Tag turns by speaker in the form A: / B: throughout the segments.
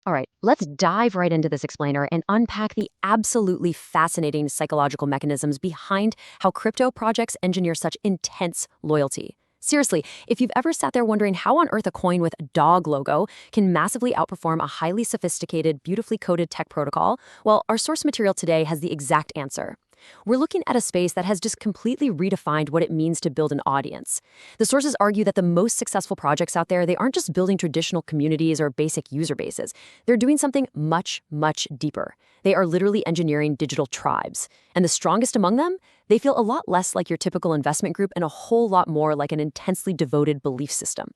A: All right, let's dive right into this explainer and unpack the absolutely fascinating psychological mechanisms behind how crypto projects engineer such intense loyalty. Seriously, if you've ever sat there wondering how on earth a coin with a dog logo can massively outperform a highly sophisticated, beautifully coded tech protocol, well, our source material today has the exact answer. We're looking at a space that has just completely redefined what it means to build an audience. The sources argue that the most successful projects out there, they aren't just building traditional communities or basic user bases. They're doing something much, much deeper. They are literally engineering digital tribes. And the strongest among them, they feel a lot less like your typical investment group and a whole lot more like an intensely devoted belief system.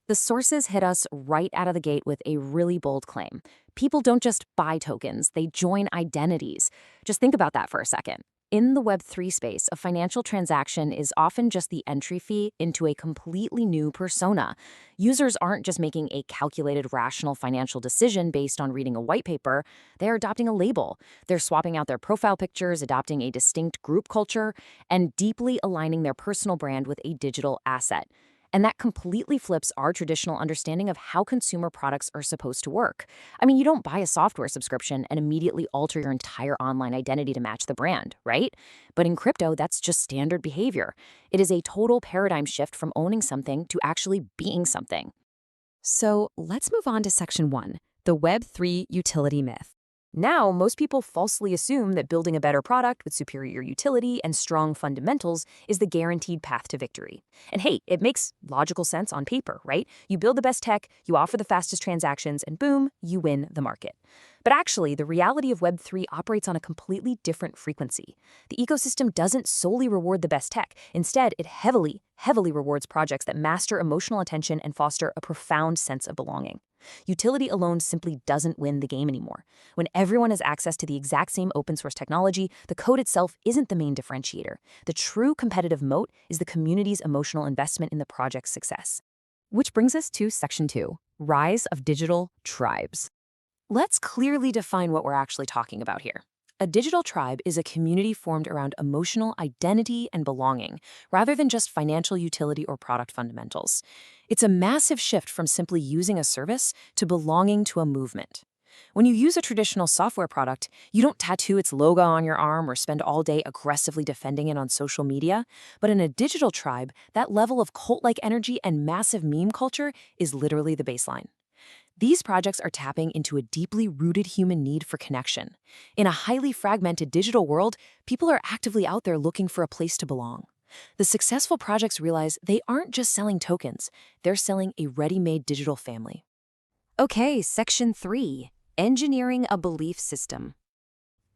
A: The sources hit us right out of the gate with a really bold claim. People don't just buy tokens, they join identities. Just think about that for a second. In the Web3 space, a financial transaction is often just the entry fee into a completely new persona. Users aren't just making a calculated, rational financial decision based on reading a white paper, they're adopting a label. They're swapping out their profile pictures, adopting a distinct group culture, and deeply aligning their personal brand with a digital asset. And that completely flips our traditional understanding of how consumer products are supposed to work. I mean, you don't buy a software subscription and immediately alter your entire online identity to match the brand, right? But in crypto, that's just standard behavior. It is a total paradigm shift from owning something to actually being something. So let's move on to section 1, the Web3 utility myth. Now, most people falsely assume that building a better product with superior utility and strong fundamentals is the guaranteed path to victory. And hey, it makes logical sense on paper, right? You build the best tech, you offer the fastest transactions, and boom, you win the market. But actually, the reality of Web3 operates on a completely different frequency. The ecosystem doesn't solely reward the best tech. Instead, it heavily rewards projects that master emotional attention and foster a profound sense of belonging. Utility alone simply doesn't win the game anymore. When everyone has access to the exact same open source technology, the code itself isn't the main differentiator. The true competitive moat is the community's emotional investment in the project's success. Which brings us to section 2, rise of digital tribes. Let's clearly define what we're actually talking about here. A digital tribe is a community formed around emotional identity and belonging, rather than just financial utility or product fundamentals. It's a massive shift from simply using a service to belonging to a movement. When you use a traditional software product, you don't tattoo its logo on your arm or spend all day aggressively defending it on social media. But in a digital tribe, that level of cult-like energy and massive meme culture is literally the baseline. These projects are tapping into a deeply rooted human need for connection. In a highly fragmented digital world, people are actively out there looking for a place to belong. The successful projects realize they aren't just selling tokens, they're selling a ready-made digital family. Okay, section 3, engineering a belief system.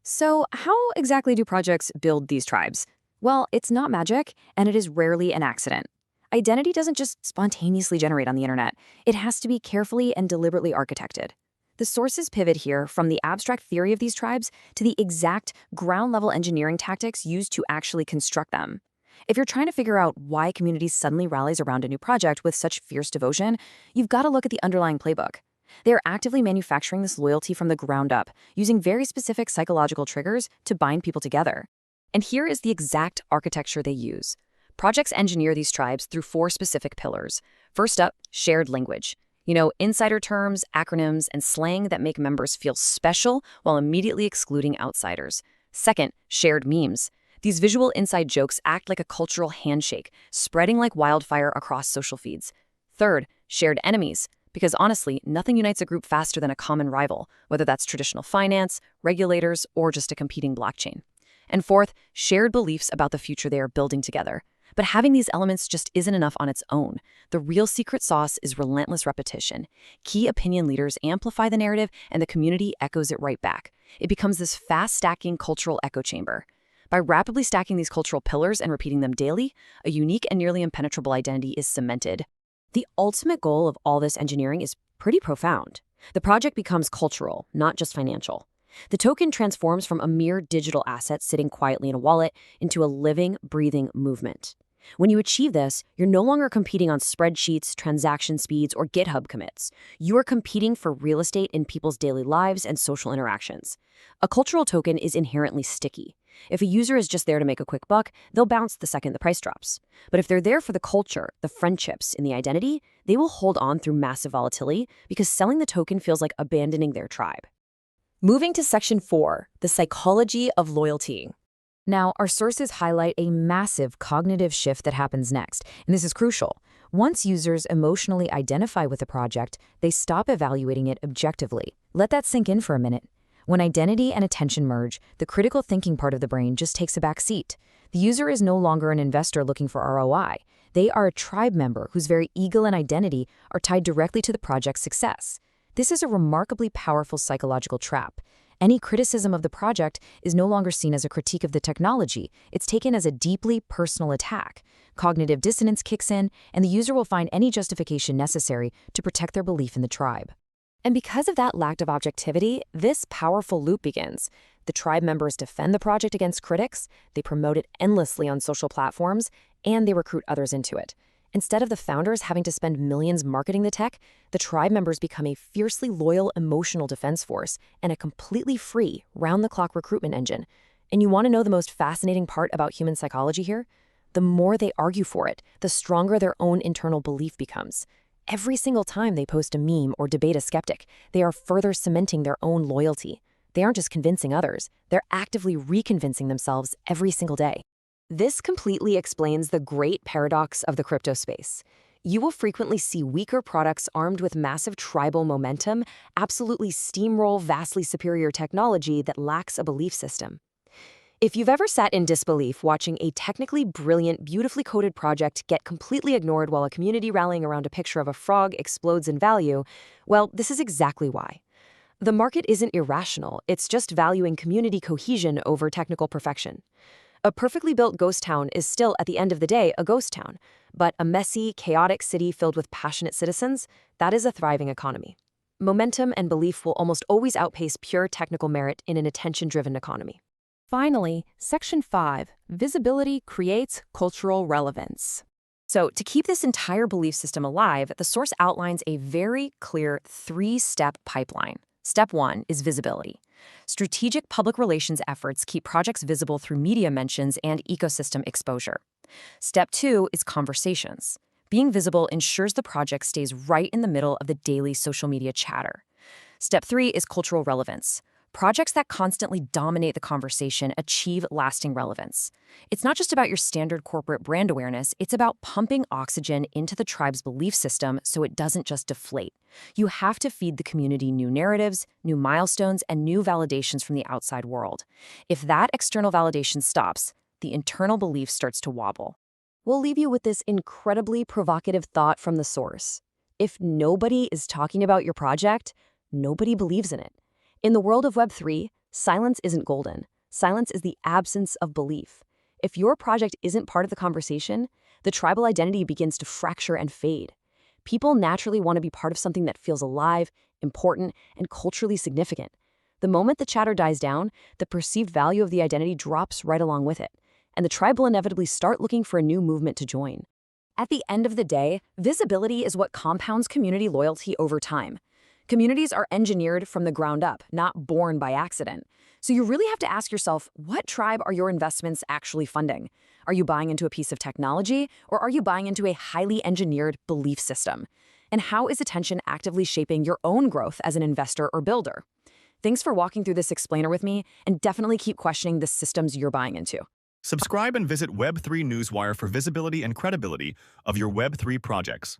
A: So, how exactly do projects build these tribes? Well, it's not magic, and it is rarely an accident. Identity doesn't just spontaneously generate on the internet. It has to be carefully and deliberately architected. The sources pivot here from the abstract theory of these tribes to the exact ground-level engineering tactics used to actually construct them. If you're trying to figure out why communities suddenly rallies around a new project with such fierce devotion, you've got to look at the underlying playbook. They are actively manufacturing this loyalty from the ground up, using very specific psychological triggers to bind people together. And here is the exact architecture they use. Projects engineer these tribes through 4 specific pillars. First up, shared language. Insider terms, acronyms, and slang that make members feel special while immediately excluding outsiders. Second, shared memes. These visual inside jokes act like a cultural handshake, spreading like wildfire across social feeds. Third, shared enemies. Because honestly, nothing unites a group faster than a common rival, whether that's traditional finance, regulators, or just a competing blockchain. And fourth, shared beliefs about the future they are building together. But having these elements just isn't enough on its own. The real secret sauce is relentless repetition. Key opinion leaders amplify the narrative, and the community echoes it right back. It becomes this fast-stacking cultural echo chamber. By rapidly stacking these cultural pillars and repeating them daily, a unique and nearly impenetrable identity is cemented. The ultimate goal of all this engineering is pretty profound. The project becomes cultural, not just financial. The token transforms from a mere digital asset sitting quietly in a wallet into a living, breathing movement. When you achieve this, you're no longer competing on spreadsheets, transaction speeds, or GitHub commits. You are competing for real estate in people's daily lives and social interactions. A cultural token is inherently sticky. If a user is just there to make a quick buck, they'll bounce the second the price drops. But if they're there for the culture, the friendships, and the identity, they will hold on through massive volatility because selling the token feels like abandoning their tribe. Moving to Section 4, the psychology of loyalty. Now, our sources highlight a massive cognitive shift that happens next, and this is crucial. Once users emotionally identify with a project, they stop evaluating it objectively. Let that sink in for a minute. When identity and attention merge, the critical thinking part of the brain just takes a back seat. The user is no longer an investor looking for ROI. They are a tribe member whose very ego and identity are tied directly to the project's success. This is a remarkably powerful psychological trap. Any criticism of the project is no longer seen as a critique of the technology. It's taken as a deeply personal attack. Cognitive dissonance kicks in, and the user will find any justification necessary to protect their belief in the tribe. And because of that lack of objectivity, this powerful loop begins. The tribe members defend the project against critics, they promote it endlessly on social platforms, and they recruit others into it. Instead of the founders having to spend millions marketing the tech, the tribe members become a fiercely loyal emotional defense force and a completely free, round-the-clock recruitment engine. And you want to know the most fascinating part about human psychology here? The more they argue for it, the stronger their own internal belief becomes. Every single time they post a meme or debate a skeptic, they are further cementing their own loyalty. They aren't just convincing others, they're actively reconvincing themselves every single day. This completely explains the great paradox of the crypto space. You will frequently see weaker products armed with massive tribal momentum absolutely steamroll vastly superior technology that lacks a belief system. If you've ever sat in disbelief watching a technically brilliant, beautifully coded project get completely ignored while a community rallying around a picture of a frog explodes in value, well, this is exactly why. The market isn't irrational, it's just valuing community cohesion over technical perfection. A perfectly built ghost town is still, at the end of the day, a ghost town, but a messy, chaotic city filled with passionate citizens, that is a thriving economy. Momentum and belief will almost always outpace pure technical merit in an attention-driven economy. Finally, Section 5, visibility creates cultural relevance. So, to keep this entire belief system alive, the source outlines a very clear three-step pipeline. Step 1 is visibility. Strategic public relations efforts keep projects visible through media mentions and ecosystem exposure. Step 2 is conversations. Being visible ensures the project stays right in the middle of the daily social media chatter. Step 3 is cultural relevance. Projects that constantly dominate the conversation achieve lasting relevance. It's not just about your standard corporate brand awareness, it's about pumping oxygen into the tribe's belief system so it doesn't just deflate. You have to feed the community new narratives, new milestones, and new validations from the outside world. If that external validation stops, the internal belief starts to wobble. We'll leave you with this incredibly provocative thought from the source. If nobody is talking about your project, nobody believes in it. In the world of Web3, silence isn't golden. Silence is the absence of belief. If your project isn't part of the conversation, the tribal identity begins to fracture and fade. People naturally want to be part of something that feels alive, important, and culturally significant. The moment the chatter dies down, the perceived value of the identity drops right along with it, and the tribe will inevitably start looking for a new movement to join. At the end of the day, visibility is what compounds community loyalty over time. Communities are engineered from the ground up, not born by accident. So you really have to ask yourself, what tribe are your investments actually funding? Are you buying into a piece of technology, or are you buying into a highly engineered belief system? And how is attention actively shaping your own growth as an investor or builder? Thanks for walking through this explainer with me, and definitely keep questioning the systems you're buying into.
B: Subscribe and visit Web3 Newswire for visibility and credibility of your Web3 projects.